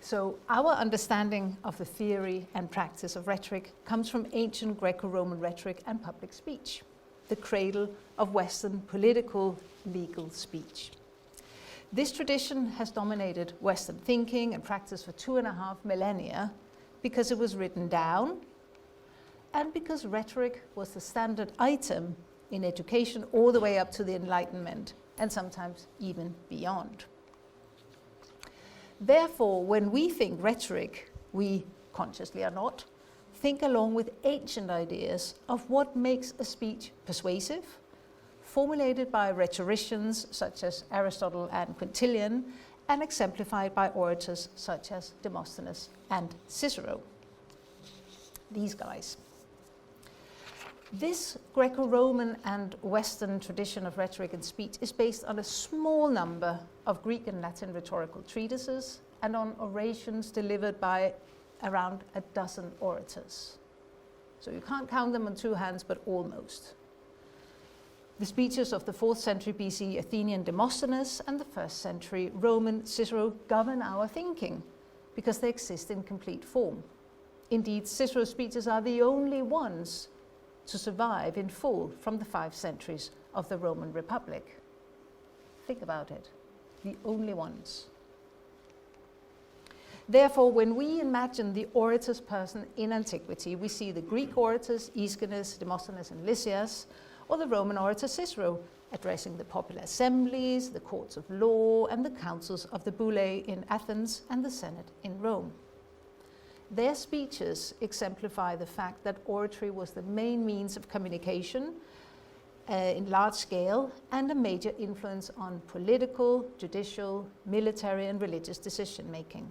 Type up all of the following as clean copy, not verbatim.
So our understanding of the theory and practice of rhetoric comes from ancient Greco-Roman rhetoric and public speech, the cradle of Western political legal speech. This tradition has dominated Western thinking and practice for 2.5 millennia because it was written down and because rhetoric was the standard item in education all the way up to the Enlightenment and sometimes even beyond. Therefore, when we think rhetoric, we, consciously or not, think along with ancient ideas of what makes a speech persuasive, formulated by rhetoricians such as Aristotle and Quintilian, and exemplified by orators such as Demosthenes and Cicero. These guys. This Greco-Roman and Western tradition of rhetoric and speech is based on a small number of Greek and Latin rhetorical treatises and on orations delivered by around a dozen orators. So you can't count them on 2 hands, but almost. The speeches of the 4th century BC Athenian Demosthenes and the 1st century Roman Cicero govern our thinking because they exist in complete form. Indeed, Cicero's speeches are the only ones to survive in full from the 5 centuries of the Roman Republic. Think about it, the only ones. Therefore, when we imagine the orator's person in antiquity, we see the Greek orators, Aeschines, Demosthenes, and Lysias, or the Roman orator Cicero, addressing the popular assemblies, the courts of law, and the councils of the Bullae in Athens and the Senate in Rome. Their speeches exemplify the fact that oratory was the main means of communication in large scale and a major influence on political, judicial, military, and religious decision-making.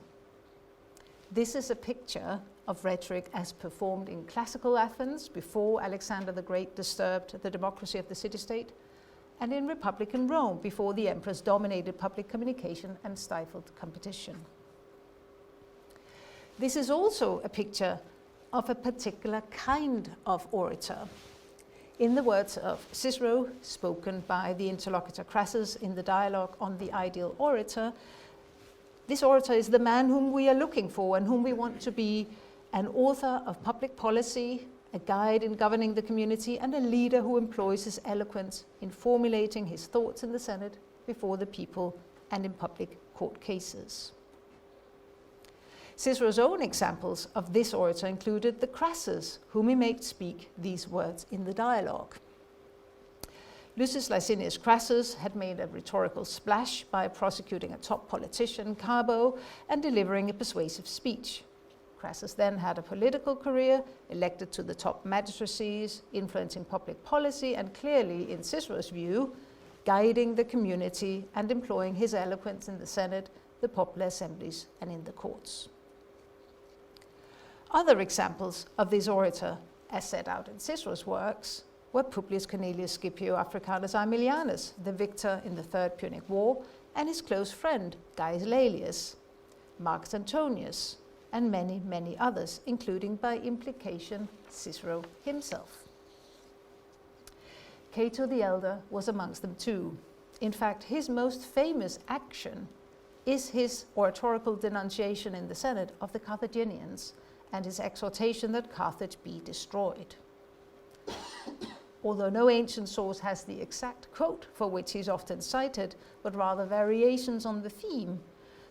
This is a picture of rhetoric as performed in classical Athens before Alexander the Great disturbed the democracy of the city-state, and in Republican Rome before the emperors dominated public communication and stifled competition. This is also a picture of a particular kind of orator. In the words of Cicero, spoken by the interlocutor Crassus in the dialogue on the ideal orator, this orator is the man whom we are looking for and whom we want to be an author of public policy, a guide in governing the community, and a leader who employs his eloquence in formulating his thoughts in the Senate, before the people, and in public court cases. Cicero's own examples of this orator included the Crassus, whom he made speak these words in the dialogue. Lucius Licinius Crassus had made a rhetorical splash by prosecuting a top politician, Carbo, and delivering a persuasive speech. Crassus then had a political career, elected to the top magistracies, influencing public policy, and clearly, in Cicero's view, guiding the community and employing his eloquence in the Senate, the popular assemblies, and in the courts. Other examples of this orator, as set out in Cicero's works, were Publius Cornelius Scipio Africanus Aemilianus, the victor in the Third Punic War, and his close friend, Gaius Laelius, Marcus Antonius, and many, many others, including by implication Cicero himself. Cato the Elder was amongst them too. In fact, his most famous action is his oratorical denunciation in the Senate of the Carthaginians and his exhortation that Carthage be destroyed. Although no ancient source has the exact quote for which he is often cited, but rather variations on the theme,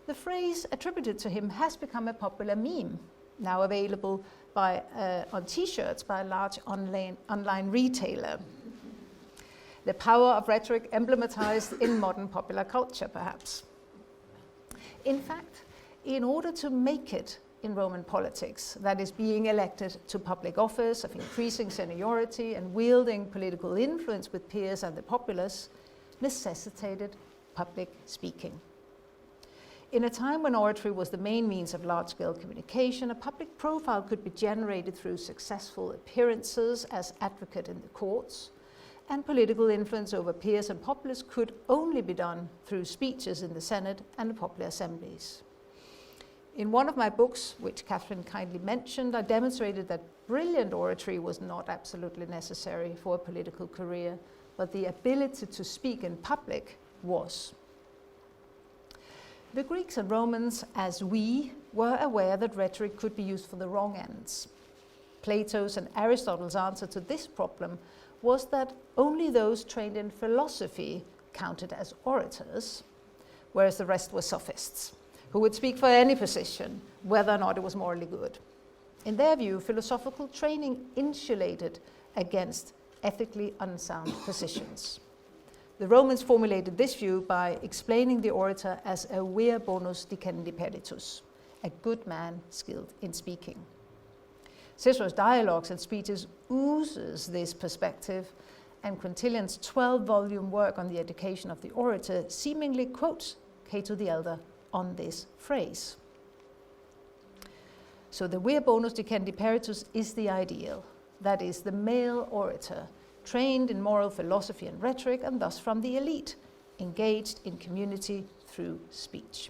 the phrase attributed to him has become a popular meme, now available on t-shirts by a large online retailer. The power of rhetoric emblematized in modern popular culture, perhaps. In fact, in order to make it in Roman politics, that is, being elected to public office, of increasing seniority and wielding political influence with peers and the populace, necessitated public speaking. In a time when oratory was the main means of large-scale communication, a public profile could be generated through successful appearances as advocate in the courts, and political influence over peers and populace could only be done through speeches in the Senate and the popular assemblies. In one of my books, which Catherine kindly mentioned, I demonstrated that brilliant oratory was not absolutely necessary for a political career, but the ability to speak in public was. The Greeks and Romans, as we, were aware that rhetoric could be used for the wrong ends. Plato's and Aristotle's answer to this problem was that only those trained in philosophy counted as orators, whereas the rest were sophists, who would speak for any position, whether or not it was morally good. In their view, philosophical training insulated against ethically unsound positions. The Romans formulated this view by explaining the orator as a vir bonus dicendi peritus, a good man skilled in speaking. Cicero's dialogues and speeches oozes this perspective, and Quintilian's 12-volume work on the education of the orator seemingly quotes Cato the Elder on this phrase. So the vir bonus dicendi peritus is the ideal, that is, the male orator, trained in moral philosophy and rhetoric, and thus from the elite, engaged in community through speech.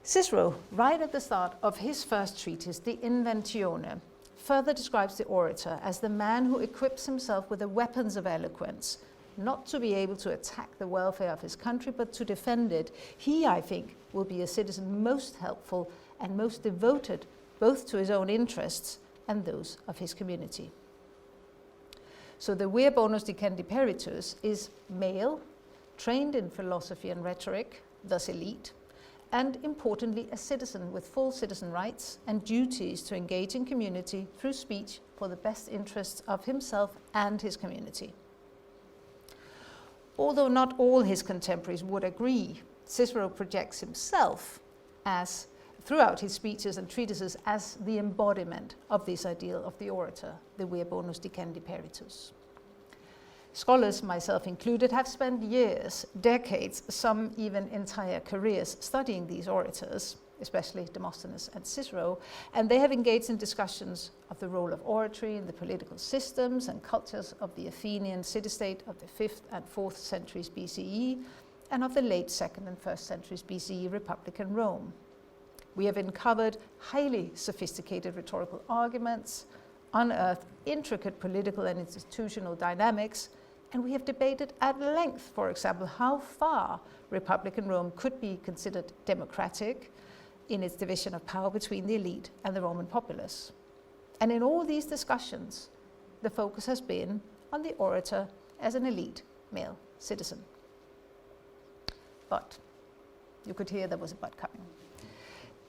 Cicero, right at the start of his first treatise, De Inventione, further describes the orator as the man who equips himself with the weapons of eloquence, not to be able to attack the welfare of his country, but to defend it. He, I think, will be a citizen most helpful and most devoted both to his own interests and those of his community. So the vir bonus dicendi peritus is male, trained in philosophy and rhetoric, thus elite, and importantly a citizen with full citizen rights and duties to engage in community through speech for the best interests of himself and his community. Although not all his contemporaries would agree, Cicero projects himself as, throughout his speeches and treatises, as the embodiment of this ideal of the orator, the vir bonus dicendi peritus. Scholars, myself included, have spent years, decades, some even entire careers studying these orators, especially Demosthenes and Cicero, and they have engaged in discussions of the role of oratory in the political systems and cultures of the Athenian city-state of the 5th and 4th centuries BCE and of the late 2nd and 1st centuries BCE Republican Rome. We have uncovered highly sophisticated rhetorical arguments, unearthed intricate political and institutional dynamics, and we have debated at length, for example, how far Republican Rome could be considered democratic in its division of power between the elite and the Roman populace. And in all these discussions, the focus has been on the orator as an elite male citizen. But you could hear there was a but coming.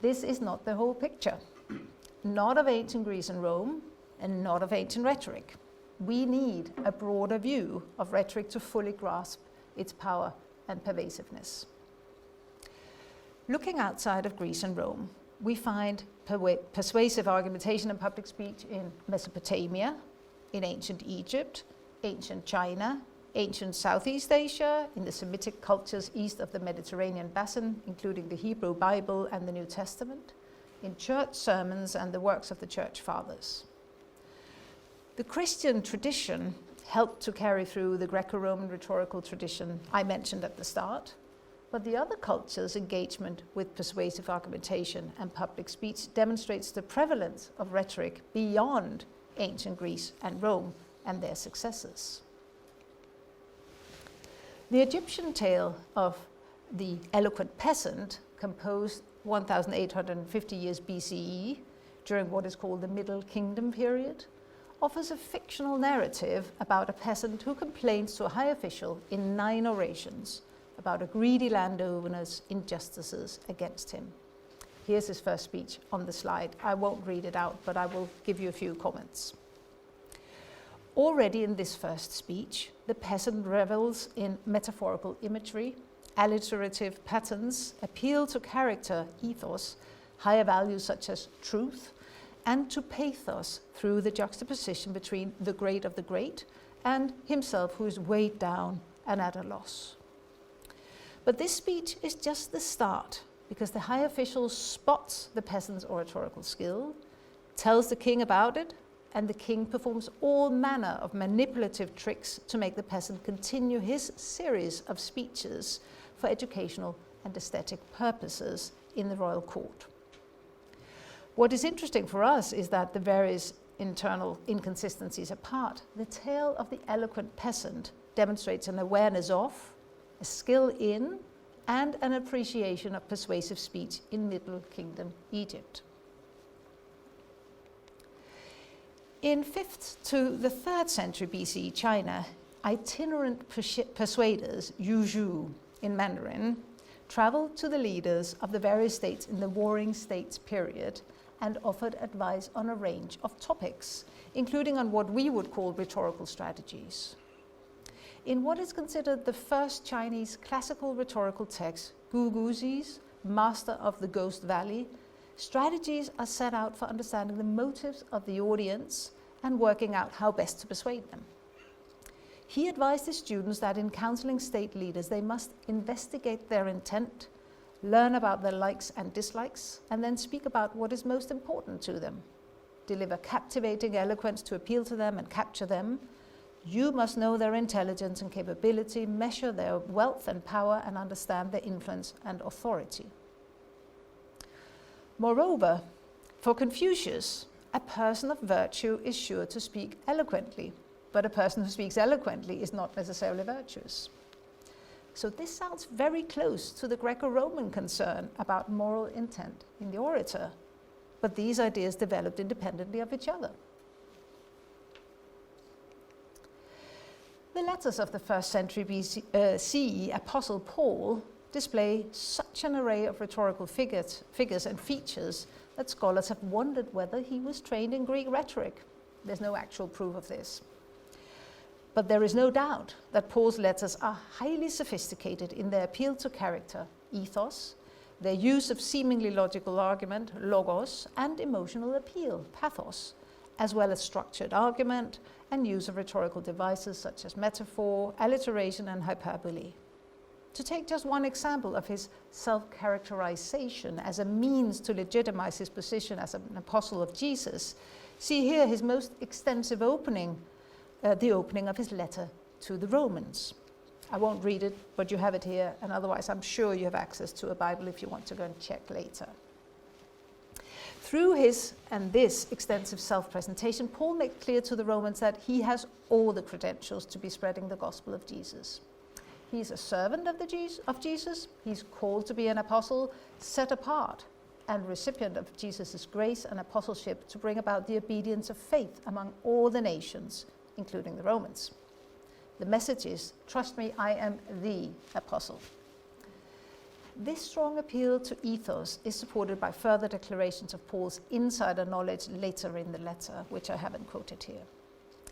This is not the whole picture, not of ancient Greece and Rome, and not of ancient rhetoric. We need a broader view of rhetoric to fully grasp its power and pervasiveness. Looking outside of Greece and Rome, we find persuasive argumentation and public speech in Mesopotamia, in ancient Egypt, ancient China, ancient Southeast Asia, in the Semitic cultures east of the Mediterranean basin, including the Hebrew Bible and the New Testament, in church sermons and the works of the church fathers. The Christian tradition helped to carry through the Greco-Roman rhetorical tradition I mentioned at the start, but the other cultures' engagement with persuasive argumentation and public speech demonstrates the prevalence of rhetoric beyond ancient Greece and Rome and their successors. The Egyptian tale of the eloquent peasant, composed 1,850 years BCE, during what is called the Middle Kingdom period, offers a fictional narrative about a peasant who complains to a high official in 9 orations about a greedy landowner's injustices against him. Here's his first speech on the slide. I won't read it out, but I will give you a few comments. Already in this first speech, the peasant revels in metaphorical imagery, alliterative patterns, appeal to character, ethos, higher values such as truth, and to pathos through the juxtaposition between the great of the great and himself who is weighed down and at a loss. But this speech is just the start, because the high official spots the peasant's oratorical skill, tells the king about it, and the king performs all manner of manipulative tricks to make the peasant continue his series of speeches for educational and aesthetic purposes in the royal court. What is interesting for us is that the various internal inconsistencies apart, the tale of the eloquent peasant demonstrates an awareness of, a skill in, and an appreciation of persuasive speech in Middle Kingdom Egypt. In 5th to the 3rd century BC China, itinerant persuaders, yuzhu in Mandarin, traveled to the leaders of the various states in the Warring States period and offered advice on a range of topics, including on what we would call rhetorical strategies. In what is considered the first Chinese classical rhetorical text, Gu Guzi's Master of the Ghost Valley, strategies are set out for understanding the motives of the audience and working out how best to persuade them. He advised his students that in counseling state leaders, they must investigate their intent, learn about their likes and dislikes, and then speak about what is most important to them. Deliver captivating eloquence to appeal to them and capture them. You must know their intelligence and capability, measure their wealth and power, and understand their influence and authority. Moreover, for Confucius, a person of virtue is sure to speak eloquently, but a person who speaks eloquently is not necessarily virtuous. So this sounds very close to the Greco-Roman concern about moral intent in the orator, but these ideas developed independently of each other. The letters of the 1st century CE Apostle Paul display such an array of rhetorical figures and features that scholars have wondered whether he was trained in Greek rhetoric. There's no actual proof of this. But there is no doubt that Paul's letters are highly sophisticated in their appeal to character, ethos, their use of seemingly logical argument, logos, and emotional appeal, pathos, as well as structured argument and use of rhetorical devices such as metaphor, alliteration, and hyperbole. To take just one example of his self-characterization as a means to legitimize his position as an apostle of Jesus, see here his most extensive opening, the opening of his letter to the Romans. I won't read it, but you have it here, and otherwise I'm sure you have access to a Bible if you want to go and check later. Through his and this extensive self-presentation, Paul made clear to the Romans that he has all the credentials to be spreading the gospel of Jesus. He's a servant of Jesus, he's called to be an apostle, set apart, and recipient of Jesus' grace and apostleship to bring about the obedience of faith among all the nations, including the Romans. The message is, trust me, I am the apostle. This strong appeal to ethos is supported by further declarations of Paul's insider knowledge later in the letter, which I haven't quoted here.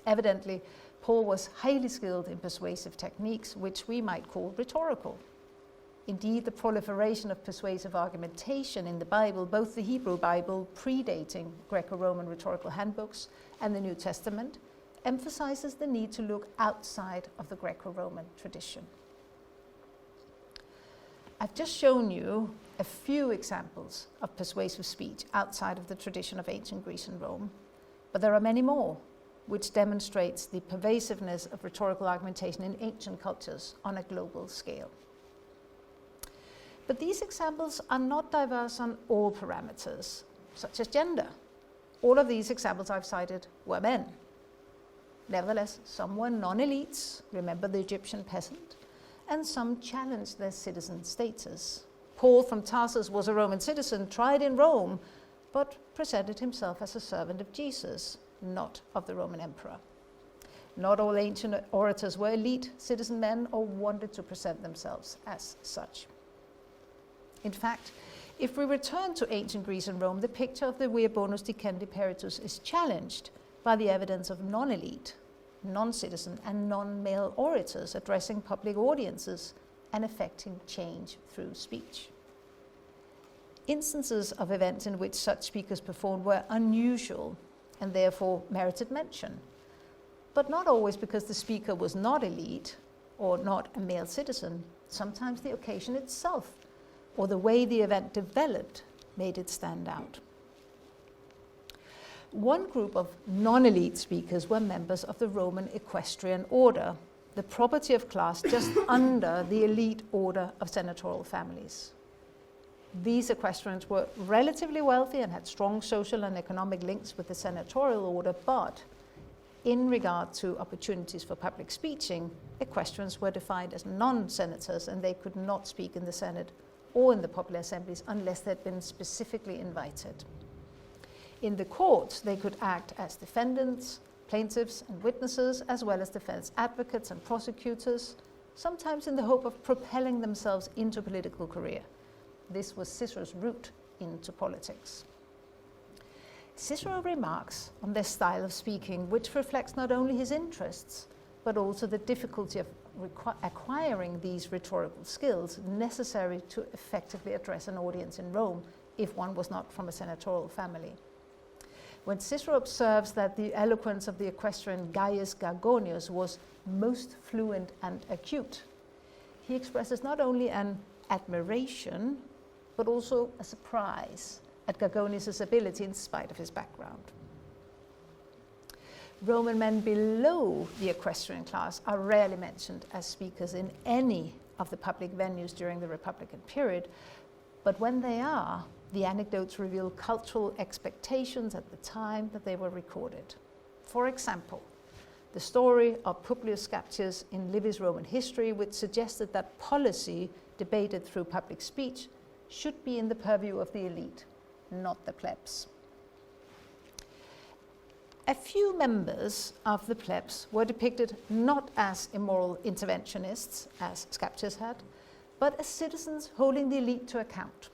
Evidently, Paul was highly skilled in persuasive techniques, which we might call rhetorical. Indeed, the proliferation of persuasive argumentation in the Bible, both the Hebrew Bible predating Greco-Roman rhetorical handbooks and the New Testament, emphasizes the need to look outside of the Greco-Roman tradition. I've just shown you a few examples of persuasive speech outside of the tradition of ancient Greece and Rome, but there are many more, which demonstrates the pervasiveness of rhetorical argumentation in ancient cultures on a global scale. But these examples are not diverse on all parameters, such as gender. All of these examples I've cited were men. Nevertheless, some were non-elites, remember the Egyptian peasant, and some challenged their citizen status. Paul from Tarsus was a Roman citizen, tried in Rome, but presented himself as a servant of Jesus, not of the Roman emperor. Not all ancient orators were elite citizen men or wanted to present themselves as such. In fact, if we return to ancient Greece and Rome, the picture of the vir bonus dicendi peritus is challenged by the evidence of non-elite, non-citizen, and non-male orators addressing public audiences and effecting change through speech. Instances of events in which such speakers performed were unusual and therefore merited mention, but not always because the speaker was not elite or not a male citizen. Sometimes the occasion itself or the way the event developed made it stand out. One group of non-elite speakers were members of the Roman equestrian order, the property of class just under the elite order of senatorial families. These equestrians were relatively wealthy and had strong social and economic links with the senatorial order, but in regard to opportunities for public speaking, equestrians were defined as non-senators, and they could not speak in the Senate or in the popular assemblies unless they'd been specifically invited. In the courts, they could act as defendants, plaintiffs and witnesses, as well as defense advocates and prosecutors, sometimes in the hope of propelling themselves into a political career. This was Cicero's route into politics. Cicero remarks on their style of speaking, which reflects not only his interests, but also the difficulty of acquiring these rhetorical skills necessary to effectively address an audience in Rome if one was not from a senatorial family. When Cicero observes that the eloquence of the equestrian Gaius Gargonius was most fluent and acute, he expresses not only an admiration, but also a surprise at Gargonius' ability in spite of his background. Roman men below the equestrian class are rarely mentioned as speakers in any of the public venues during the Republican period, but when they are, the anecdotes reveal cultural expectations at the time that they were recorded. For example, the story of Publius Scaptius in Livy's Roman history, which suggested that policy debated through public speech should be in the purview of the elite, not the plebs. A few members of the plebs were depicted not as immoral interventionists, as Scaptius had, but as citizens holding the elite to account.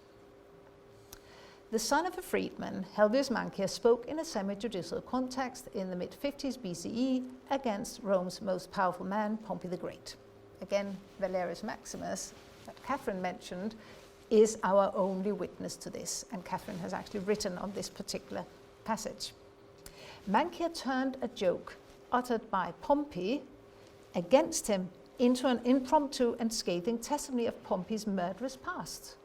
The son of a freedman, Helvius Mancius, spoke in a semi-judicial context in the mid-50s BCE against Rome's most powerful man, Pompey the Great. Again, Valerius Maximus, that Catherine mentioned, is our only witness to this, and Catherine has actually written on this particular passage. Mancia turned a joke uttered by Pompey against him into an impromptu and scathing testimony of Pompey's murderous past,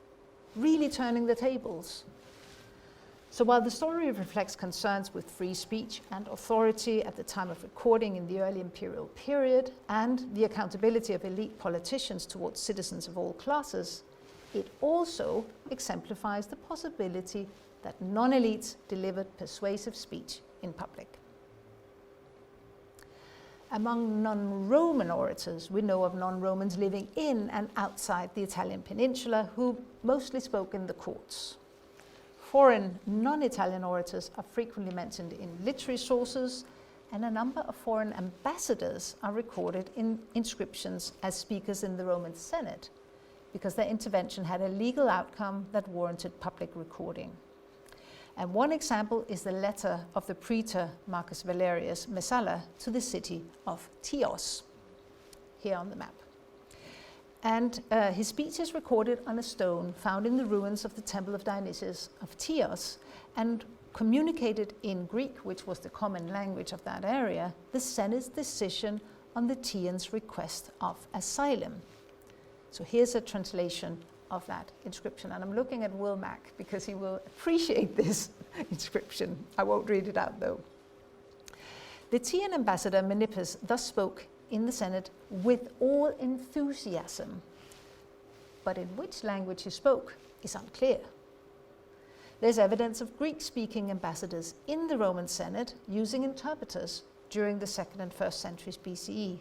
really turning the tables. So while the story reflects concerns with free speech and authority at the time of recording in the early imperial period and the accountability of elite politicians towards citizens of all classes, it also exemplifies the possibility that non-elites delivered persuasive speech in public. Among non-Roman orators, we know of non-Romans living in and outside the Italian peninsula who mostly spoke in the courts. Foreign non-Italian orators are frequently mentioned in literary sources, and a number of foreign ambassadors are recorded in inscriptions as speakers in the Roman Senate, because their intervention had a legal outcome that warranted public recording. And one example is the letter of the praetor Marcus Valerius Messala to the city of Chios, here on the map. And his speech is recorded on a stone found in the ruins of the temple of Dionysius of Chios, and communicated in Greek, which was the common language of that area, the Senate's decision on the Chians' request of asylum. So here's a translation of that inscription, and I'm looking at Will Mack because he will appreciate this inscription. I won't read it out though. The Chian ambassador Menippus thus spoke in the Senate with all enthusiasm, but in which language he spoke is unclear. There's evidence of Greek-speaking ambassadors in the Roman Senate using interpreters during the 2nd and 1st centuries BCE.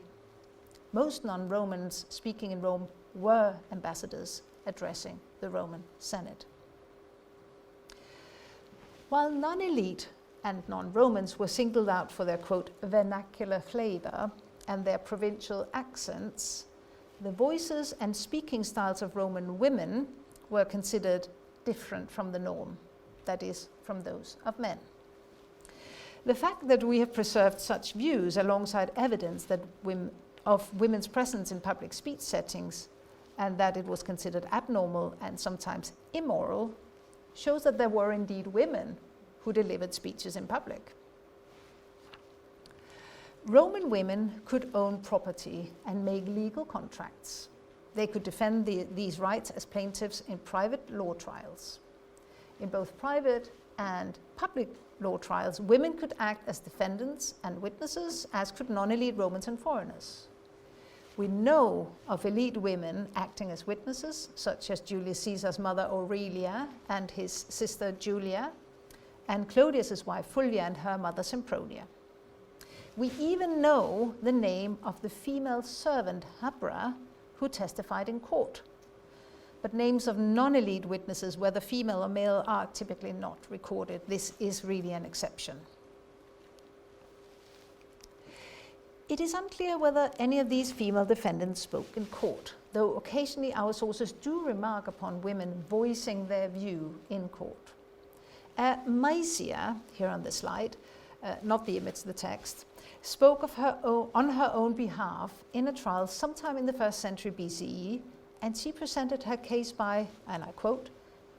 Most non-Romans speaking in Rome were ambassadors addressing the Roman Senate. While non-elite and non-Romans were singled out for their, quote, vernacular flavor and their provincial accents, the voices and speaking styles of Roman women were considered different from the norm, that is, from those of men. The fact that we have preserved such views alongside evidence that of women's presence in public speech settings, and that it was considered abnormal and sometimes immoral, shows that there were indeed women who delivered speeches in public. Roman women could own property and make legal contracts. They could defend these rights as plaintiffs in private law trials. In both private and public law trials, women could act as defendants and witnesses, as could non-elite Romans and foreigners. We know of elite women acting as witnesses, such as Julius Caesar's mother Aurelia and his sister Julia, and Clodius's wife Fulvia and her mother Sempronia. We even know the name of the female servant, Habra, who testified in court. But names of non-elite witnesses, whether female or male, are typically not recorded. This is really an exception. It is unclear whether any of these female defendants spoke in court, though occasionally our sources do remark upon women voicing their view in court. Mysia, here on the slide, not the image, the text, spoke of on her own behalf in a trial sometime in the 1st century BCE, and she presented her case by, and I quote,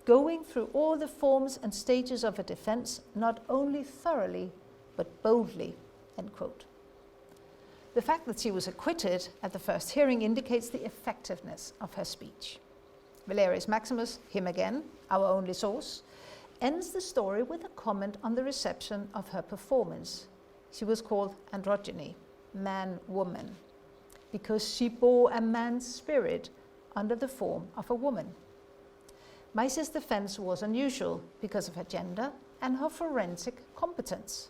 going through all the forms and stages of a defense, not only thoroughly, but boldly, end quote. The fact that she was acquitted at the first hearing indicates the effectiveness of her speech. Valerius Maximus, him again, our only source, ends the story with a comment on the reception of her performance. She was called androgyne, man-woman, because she bore a man's spirit under the form of a woman. Mysia's defense was unusual because of her gender and her forensic competence.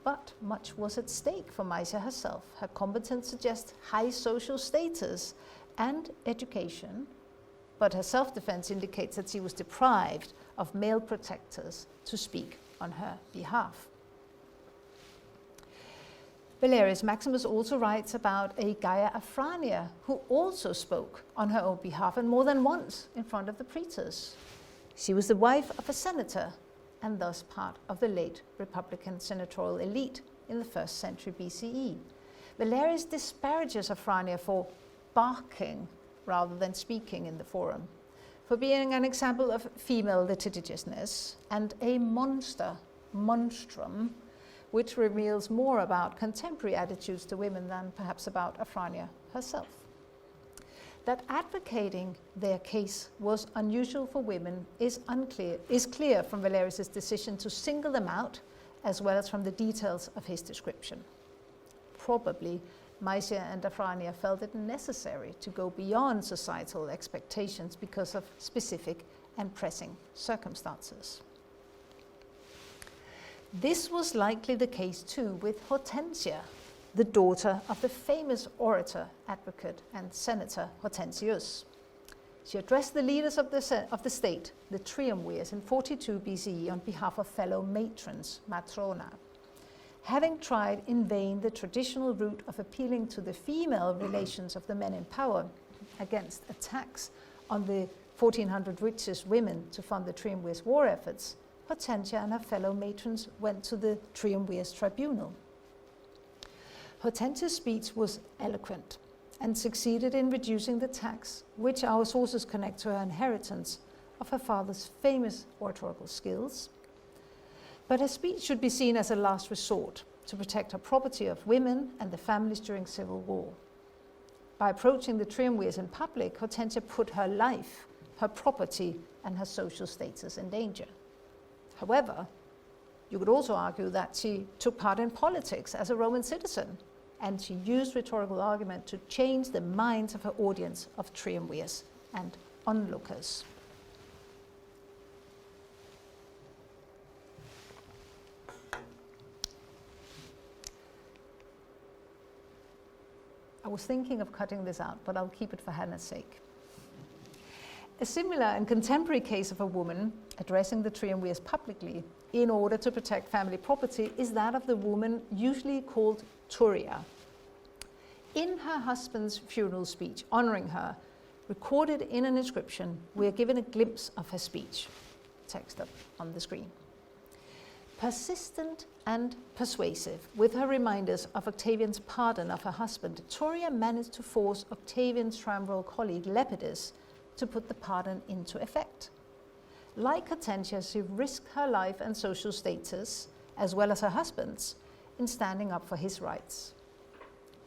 But much was at stake for Mysia herself. Her competence suggests high social status and education, but her self-defense indicates that she was deprived of male protectors to speak on her behalf. Valerius Maximus also writes about a Gaia Afrania who also spoke on her own behalf, and more than once in front of the praetors. She was the wife of a senator and thus part of the late Republican senatorial elite in the 1st century BCE. Valerius disparages Afrania for barking rather than speaking in the forum, for being an example of female litigiousness and a monstrum, which reveals more about contemporary attitudes to women than perhaps about Afrania herself. That advocating their case was unusual for women is clear from Valerius' decision to single them out, as well as from the details of his description. Probably, Mysia and Afrania felt it necessary to go beyond societal expectations because of specific and pressing circumstances. This was likely the case too with Hortensia, the daughter of the famous orator, advocate, and senator Hortensius. She addressed the leaders of the state, the triumvirs, in 42 BCE on behalf of fellow matrons, matrona. Having tried in vain the traditional route of appealing to the female relations of the men in power against attacks on the 1,400 richest women to fund the triumvirs' war efforts, Hortensia and her fellow matrons went to the triumvirs' tribunal. Hortensia's speech was eloquent and succeeded in reducing the tax, which our sources connect to her inheritance of her father's famous oratorical skills. But her speech should be seen as a last resort to protect her property of women and the families during civil war. By approaching the triumvirs in public, Hortensia put her life, her property, and her social status in danger. However, you could also argue that she took part in politics as a Roman citizen, and she used rhetorical argument to change the minds of her audience of triumvirs and onlookers. I was thinking of cutting this out, but I'll keep it for Hannah's sake. A similar and contemporary case of a woman addressing the triumvirs publicly in order to protect family property is that of the woman usually called Turia. In her husband's funeral speech honoring her, recorded in an inscription, we are given a glimpse of her speech. Text up on the screen. Persistent and persuasive, with her reminders of Octavian's pardon of her husband, Turia managed to force Octavian's triumviral colleague Lepidus to put the pardon into effect. Like Hortensia, she risked her life and social status, as well as her husband's, in standing up for his rights.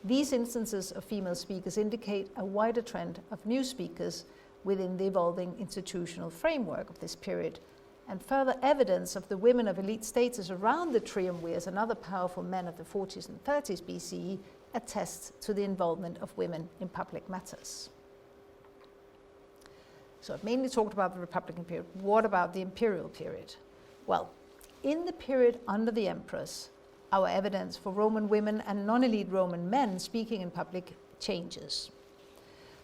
These instances of female speakers indicate a wider trend of new speakers within the evolving institutional framework of this period, and further evidence of the women of elite status around the triumvirs and other powerful men of the 40s and 30s BCE attests to the involvement of women in public matters. So I've mainly talked about the Republican period. What about the Imperial period? Well, in the period under the emperors, our evidence for Roman women and non-elite Roman men speaking in public changes.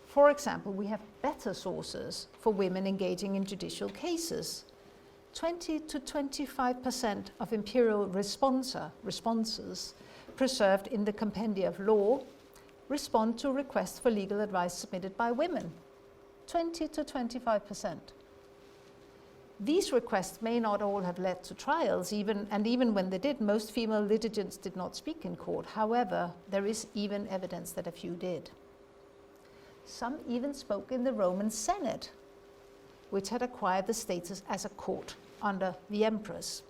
For example, we have better sources for women engaging in judicial cases. 20 to 25% of imperial responses preserved in the Compendia of Law respond to requests for legal advice submitted by women. 20 to 25%. These requests may not all have led to trials, and even when they did, most female litigants did not speak in court. However, there is even evidence that a few did. Some even spoke in the Roman Senate, which had acquired the status as a court under the emperors.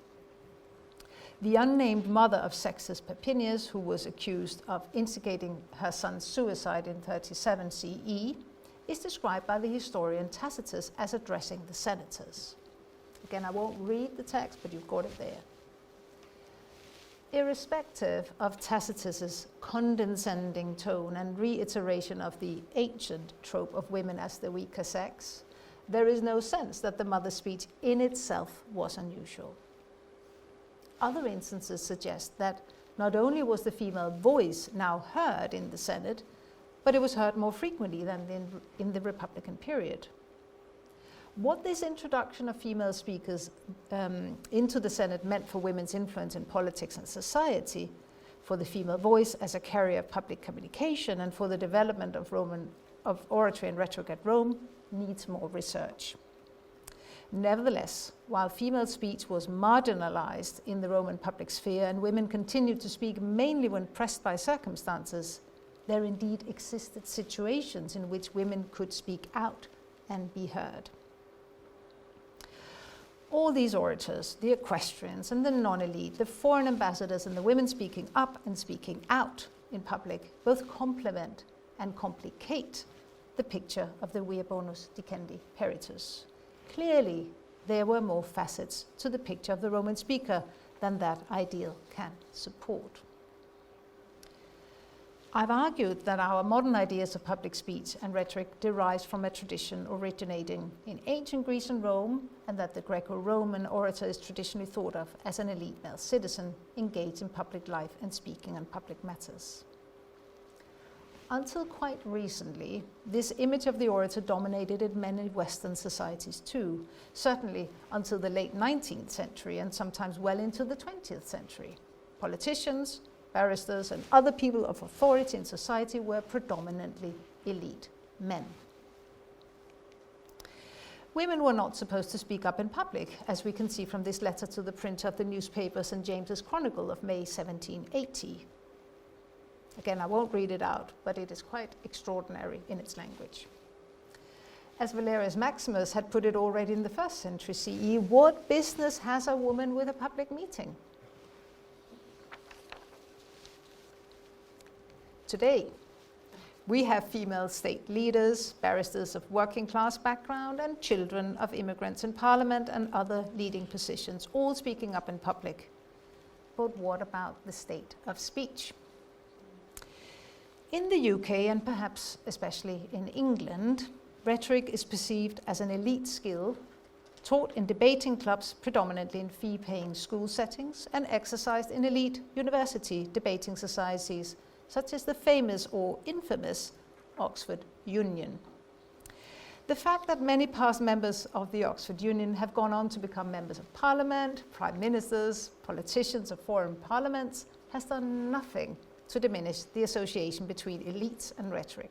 The unnamed mother of Sextus Papinius, who was accused of instigating her son's suicide in 37 CE, is described by the historian Tacitus as addressing the senators. Again, I won't read the text, but you've got it there. Irrespective of Tacitus's condescending tone and reiteration of the ancient trope of women as the weaker sex, there is no sense that the mother's speech in itself was unusual. Other instances suggest that not only was the female voice now heard in the Senate, but it was heard more frequently than in the Republican period. What this introduction of female speakers into the Senate meant for women's influence in politics and society, for the female voice as a carrier of public communication, and for the development of oratory and rhetoric at Rome, needs more research. Nevertheless, while female speech was marginalized in the Roman public sphere and women continued to speak mainly when pressed by circumstances, there indeed existed situations in which women could speak out and be heard. All these orators, the equestrians and the non-elite, the foreign ambassadors and the women speaking up and speaking out in public, both complement and complicate the picture of the vir bonus dicendi peritus. Clearly, there were more facets to the picture of the Roman speaker than that ideal can support. I've argued that our modern ideas of public speech and rhetoric derives from a tradition originating in ancient Greece and Rome, and that the Greco-Roman orator is traditionally thought of as an elite male citizen engaged in public life and speaking on public matters. Until quite recently, this image of the orator dominated in many Western societies too, certainly until the late 19th century and sometimes well into the 20th century. Politicians, barristers, and other people of authority in society were predominantly elite men. Women were not supposed to speak up in public, as we can see from this letter to the printer of the newspaper St. James's Chronicle of May 1780. Again, I won't read it out, but it is quite extraordinary in its language. As Valerius Maximus had put it already in the 1st century CE, what business has a woman with a public meeting? Today, we have female state leaders, barristers of working class background, and children of immigrants in parliament and other leading positions, all speaking up in public. But what about the state of speech? In the UK, and perhaps especially in England, rhetoric is perceived as an elite skill taught in debating clubs, predominantly in fee-paying school settings, and exercised in elite university debating societies, such as the famous or infamous Oxford Union. The fact that many past members of the Oxford Union have gone on to become members of parliament, prime ministers, politicians of foreign parliaments, has done nothing to diminish the association between elites and rhetoric.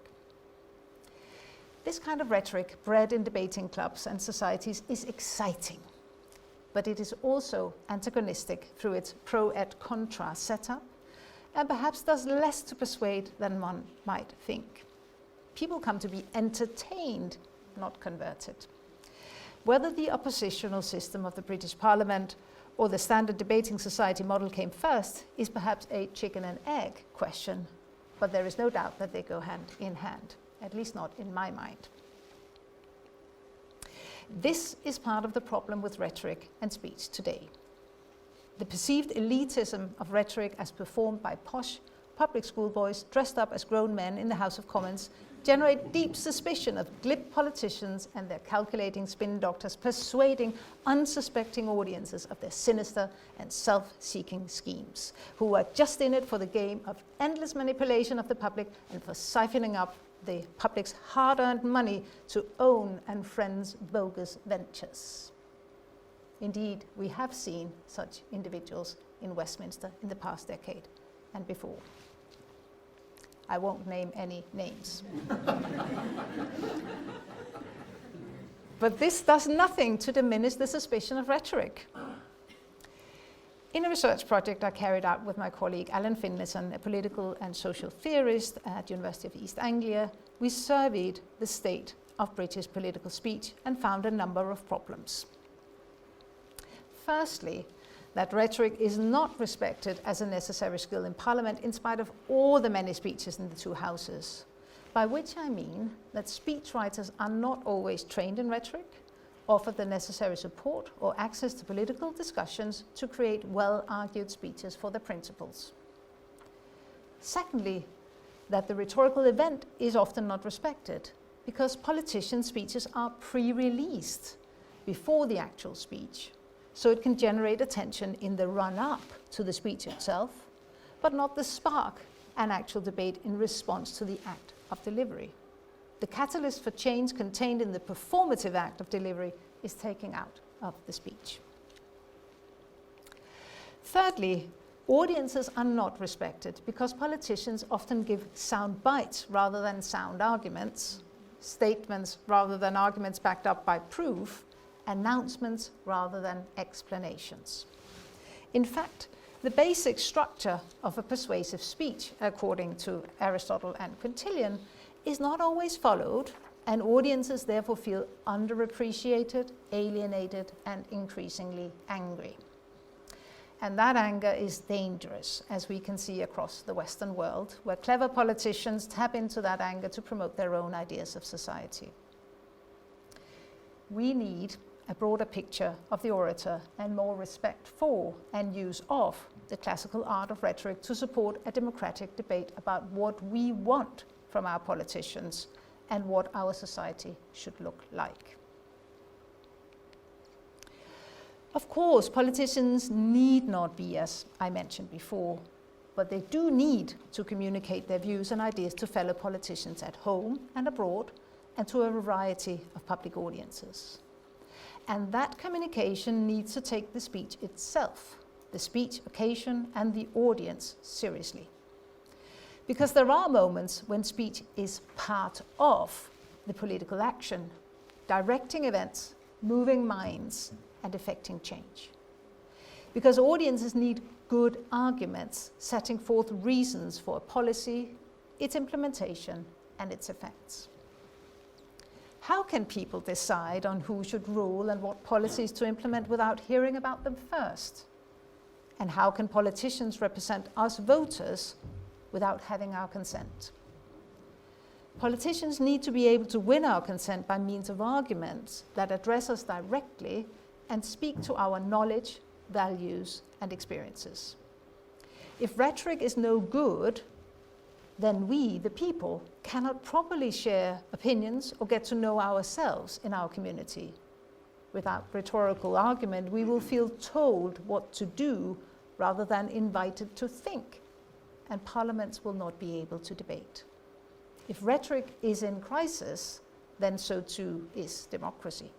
This kind of rhetoric, bred in debating clubs and societies, is exciting, but it is also antagonistic through its pro et contra setup, and perhaps does less to persuade than one might think. People come to be entertained, not converted. Whether the oppositional system of the British Parliament or the standard debating society model came first is perhaps a chicken and egg question, but there is no doubt that they go hand in hand, at least not in my mind. This is part of the problem with rhetoric and speech today. The perceived elitism of rhetoric as performed by posh public school boys dressed up as grown men in the House of Commons generate deep suspicion of glib politicians and their calculating spin doctors persuading unsuspecting audiences of their sinister and self-seeking schemes, who are just in it for the game of endless manipulation of the public and for siphoning up the public's hard-earned money to own and friends' bogus ventures. Indeed, we have seen such individuals in Westminster in the past decade and before. I won't name any names. But this does nothing to diminish the suspicion of rhetoric. In a research project I carried out with my colleague Alan Finlayson, a political and social theorist at University of East Anglia, we surveyed the state of British political speech and found a number of problems. Firstly, that rhetoric is not respected as a necessary skill in Parliament in spite of all the many speeches in the two houses, by which I mean that speechwriters are not always trained in rhetoric, offer the necessary support or access to political discussions to create well-argued speeches for their principles. Secondly, that the rhetorical event is often not respected because politicians' speeches are pre-released before the actual speech, so it can generate attention in the run-up to the speech itself, but not the spark and actual debate in response to the act of delivery. The catalyst for change contained in the performative act of delivery is taken out of the speech. Thirdly, audiences are not respected because politicians often give sound bites rather than sound arguments, statements rather than arguments backed up by proof, announcements rather than explanations. In fact, the basic structure of a persuasive speech, according to Aristotle and Quintilian, is not always followed, and audiences therefore feel underappreciated, alienated, and increasingly angry. And that anger is dangerous, as we can see across the Western world, where clever politicians tap into that anger to promote their own ideas of society. We need a broader picture of the orator and more respect for and use of the classical art of rhetoric to support a democratic debate about what we want from our politicians and what our society should look like. Of course, politicians need not be, as I mentioned before, but they do need to communicate their views and ideas to fellow politicians at home and abroad and to a variety of public audiences. And that communication needs to take the speech itself, the speech occasion and the audience seriously. Because there are moments when speech is part of the political action, directing events, moving minds, and effecting change. Because audiences need good arguments, setting forth reasons for a policy, its implementation, and its effects. How can people decide on who should rule and what policies to implement without hearing about them first? And how can politicians represent us voters without having our consent? Politicians need to be able to win our consent by means of arguments that address us directly and speak to our knowledge, values, and experiences. If rhetoric is no good, then we, the people, cannot properly share opinions or get to know ourselves in our community. Without rhetorical argument, we will feel told what to do rather than invited to think, and parliaments will not be able to debate. If rhetoric is in crisis, then so too is democracy.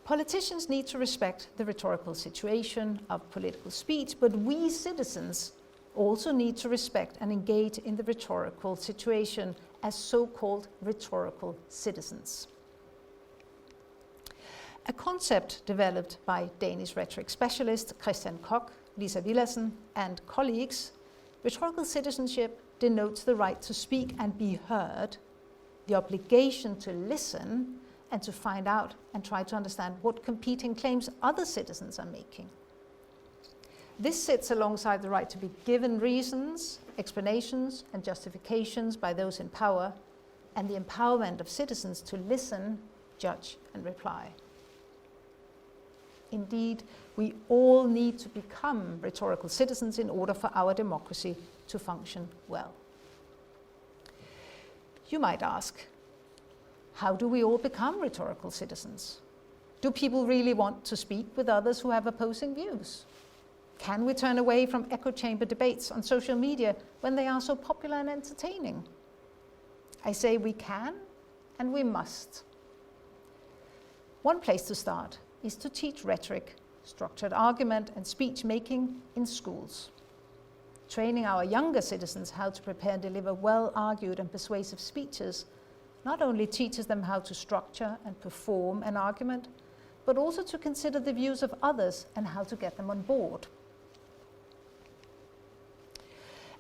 Politicians need to respect the rhetorical situation of political speech, but we citizens also need to respect and engage in the rhetorical situation as so-called rhetorical citizens. A concept developed by Danish rhetoric specialist Christian Koch, Lisa Villadsen, and colleagues, rhetorical citizenship denotes the right to speak and be heard, the obligation to listen and to find out and try to understand what competing claims other citizens are making. This sits alongside the right to be given reasons, explanations, and justifications by those in power, and the empowerment of citizens to listen, judge, and reply. Indeed, we all need to become rhetorical citizens in order for our democracy to function well. You might ask, how do we all become rhetorical citizens? Do people really want to speak with others who have opposing views? Can we turn away from echo chamber debates on social media when they are so popular and entertaining? I say we can and we must. One place to start is to teach rhetoric, structured argument and speech making in schools. Training our younger citizens how to prepare and deliver well-argued and persuasive speeches not only teaches them how to structure and perform an argument, but also to consider the views of others and how to get them on board.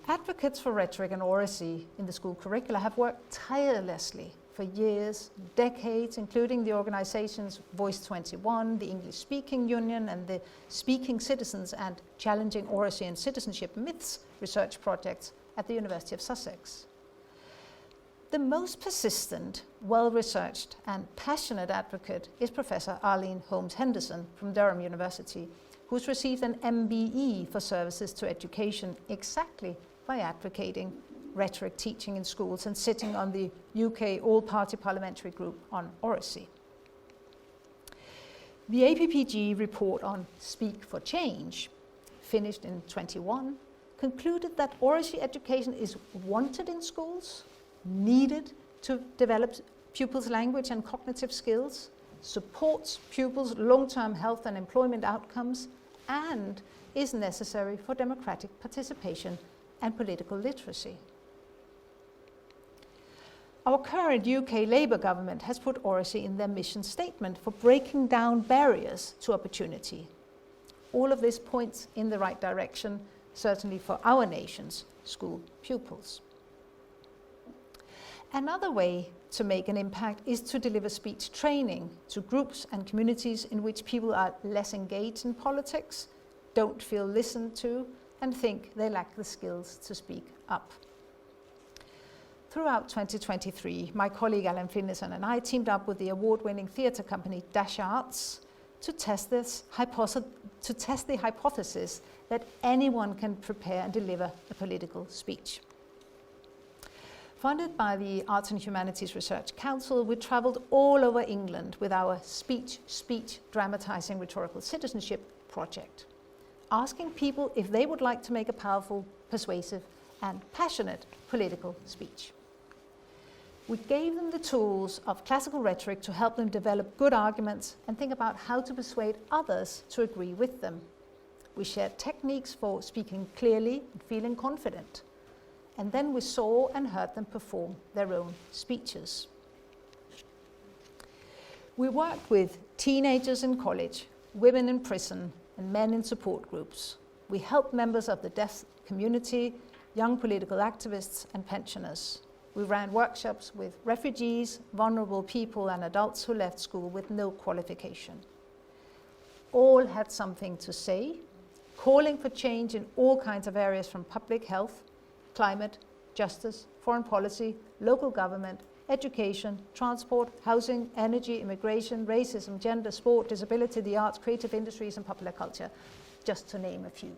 Advocates for rhetoric and oracy in the school curricula have worked tirelessly for years, decades, including the organizations Voice 21, the English Speaking Union, and the Speaking Citizens and Challenging Oracy and Citizenship Myths research projects at the University of Sussex. The most persistent, well-researched and passionate advocate is Professor Arlene Holmes-Henderson from Durham University, who's received an MBE for services to education exactly by advocating rhetoric teaching in schools and sitting on the UK All-Party Parliamentary Group on Oracy. The APPG report on Speak for Change, finished in 21, concluded that oracy education is wanted in schools, needed to develop pupils' language and cognitive skills, supports pupils' long-term health and employment outcomes, and is necessary for democratic participation and political literacy. Our current UK Labour government has put oracy in their mission statement for breaking down barriers to opportunity. All of this points in the right direction, certainly for our nation's school pupils. Another way to make an impact is to deliver speech training to groups and communities in which people are less engaged in politics, don't feel listened to, and think they lack the skills to speak up. Throughout 2023, my colleague Alan Finlayson and I teamed up with the award-winning theatre company Dash Arts to test the hypothesis that anyone can prepare and deliver a political speech. Funded by the Arts and Humanities Research Council, we travelled all over England with our Speech Dramatising Rhetorical Citizenship project, asking people if they would like to make a powerful, persuasive and passionate political speech. We gave them the tools of classical rhetoric to help them develop good arguments and think about how to persuade others to agree with them. We shared techniques for speaking clearly and feeling confident. And then we saw and heard them perform their own speeches. We worked with teenagers in college, women in prison, and men in support groups. We helped members of the deaf community, young political activists, and pensioners. We ran workshops with refugees, vulnerable people, and adults who left school with no qualification. All had something to say, calling for change in all kinds of areas from public health, climate, justice, foreign policy, local government, education, transport, housing, energy, immigration, racism, gender, sport, disability, the arts, creative industries, and popular culture, just to name a few.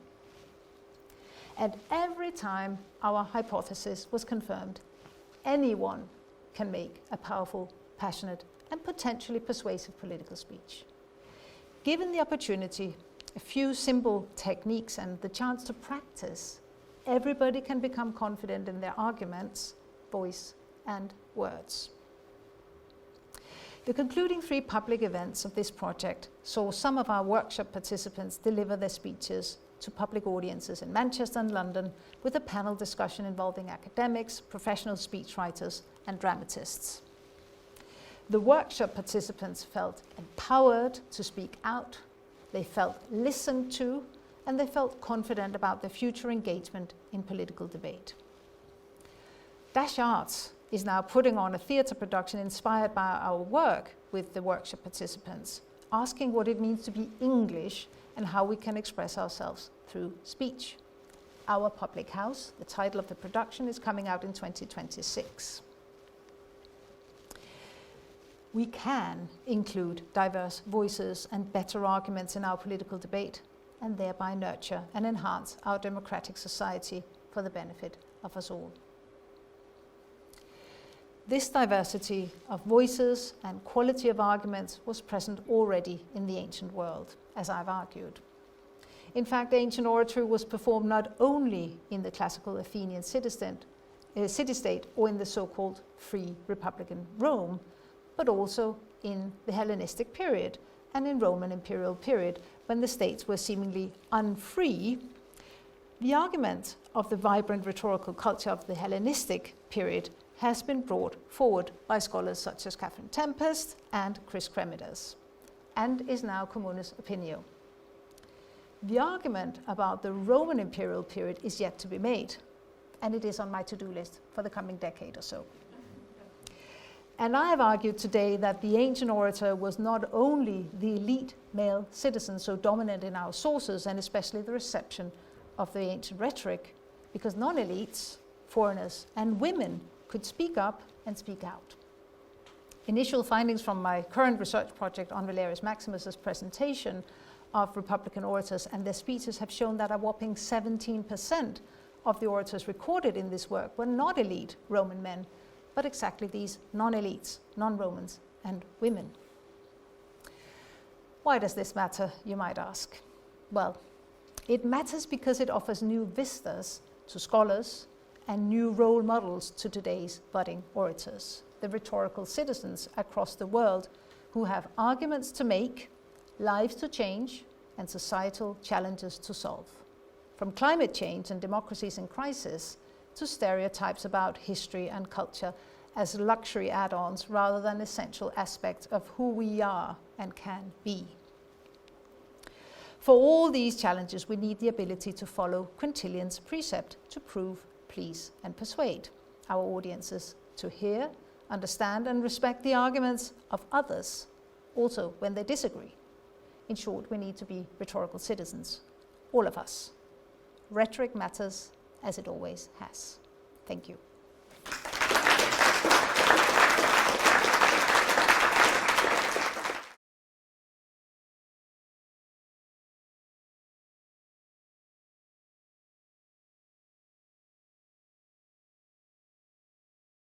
And every time our hypothesis was confirmed, anyone can make a powerful, passionate, and potentially persuasive political speech. Given the opportunity, a few simple techniques, and the chance to practice, everybody can become confident in their arguments, voice, and words. The concluding 3 public events of this project saw some of our workshop participants deliver their speeches to public audiences in Manchester and London with a panel discussion involving academics, professional speechwriters, and dramatists. The workshop participants felt empowered to speak out, they felt listened to, and they felt confident about their future engagement in political debate. Dash Arts is now putting on a theatre production inspired by our work with the workshop participants, asking what it means to be English and how we can express ourselves through speech. Our Public House, the title of the production, is coming out in 2026. We can include diverse voices and better arguments in our political debate, and thereby nurture and enhance our democratic society for the benefit of us all. This diversity of voices and quality of arguments was present already in the ancient world, as I've argued. In fact, ancient oratory was performed not only in the classical Athenian city-state or in the so-called free republican Rome, but also in the Hellenistic period and in Roman Imperial period, when the states were seemingly unfree. The argument of the vibrant rhetorical culture of the Hellenistic period has been brought forward by scholars such as Catherine Tempest and Chris Kremidas, and is now communis opinio. The argument about the Roman Imperial period is yet to be made, and it is on my to-do list for the coming decade or so. And I have argued today that the ancient orator was not only the elite male citizen so dominant in our sources, and especially the reception of the ancient rhetoric, because non-elites, foreigners, and women could speak up and speak out. Initial findings from my current research project on Valerius Maximus's presentation of Republican orators and their speeches have shown that a whopping 17% of the orators recorded in this work were not elite Roman men, but exactly these non-elites, non-Romans, and women. Why does this matter, you might ask? Well, it matters because it offers new vistas to scholars and new role models to today's budding orators, the rhetorical citizens across the world who have arguments to make, lives to change, and societal challenges to solve. From climate change and democracies in crisis to stereotypes about history and culture as luxury add-ons rather than essential aspects of who we are and can be. For all these challenges, we need the ability to follow Quintilian's precept to prove, please, and persuade our audiences to hear, understand, and respect the arguments of others, also when they disagree. In short, we need to be rhetorical citizens, all of us. Rhetoric matters, as it always has. Thank you.